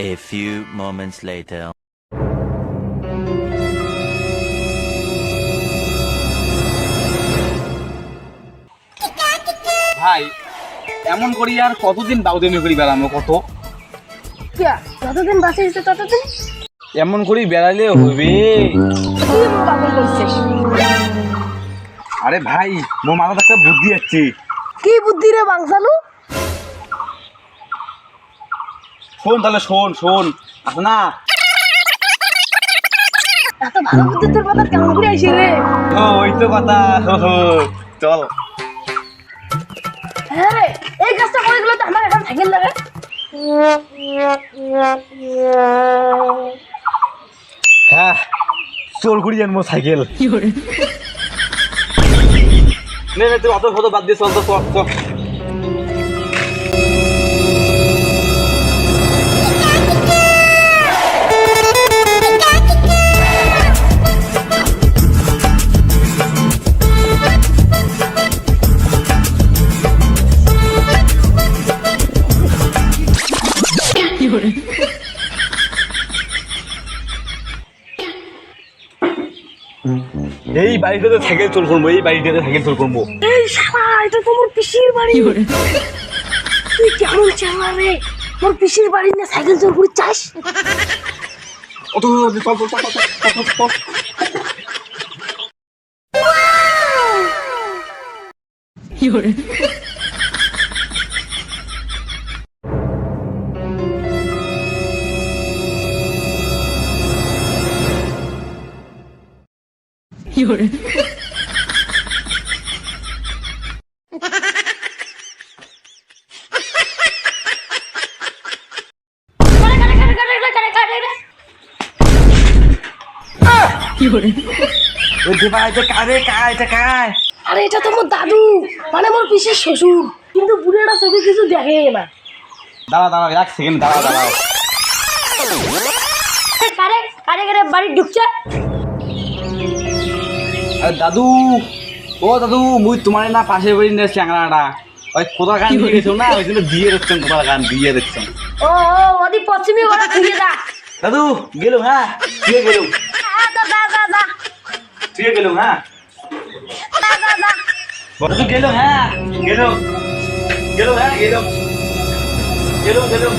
A few moments later. ভাই এমন করি আর কতদিন দাউদেমি করি বেড়ানো কত যতদিন বাঁচে ততদিন এমন করি বেড়াইলে হবে। আরে ভাই মোর মাথায় একটা বুদ্ধি আছে। কি বুদ্ধি রে বাংসালু? শোন তাহলে শোন শোন আছে না। এত ভালো বুদ্ধি তোর কথা কেমন করে আইছে রে? ও ওই তো কথা। চল। হ্যাঁ রে, এই কাজটা করে গেলে তো আমার এখন সাইকেল লাগে। হ্যাঁ চোর করি আনবো সাইকেল। নে নে তুই অত ফটো বাদ দিয়ে চল তো চল। এই বাড়িটাতে সাইকেল চোর করবো, এই বাড়িটাতে সাইকেল চোর করবো। এই শালা, এটা তো মোর পিসির বাড়ি। তুই কেমন চালা রে? মোর পিসির বাড়ি না সাইকেল চোর করে চাস? অত চল চল চল চল চল। আরে এটা তো মোর দাদু, মানে মোর পিসির শ্বশুর, কিন্তু বুড়িটা চোখে কিছু দেখে না। দাঁড়া দাঁড়া এক সেকেন্ড দাঁড়া দাঁড়া। কারে কারে কারে বাড়ি ঢুকছে? আরে দাদু, ও দাদু মুই তোমার না পাশের বাড়ি না চ্যাংড়াটা ওই খোদা গান দিয়ে গেছো না, ওই জন্য দিয়ে দেখছেন খোদা গান দিয়ে দেখছেন। ও ওদি পশ্চিমী ওরা ফিরে যা। দাদু গেলুম হ্যাঁ ফিরে গেলুম। দা দা দা দা ফিরে গেলুম হ্যাঁ দা দা দা। দাদু গেলুম হ্যাঁ গেলুম গেলুম হ্যাঁ গেলুম গেলুম গেলুম।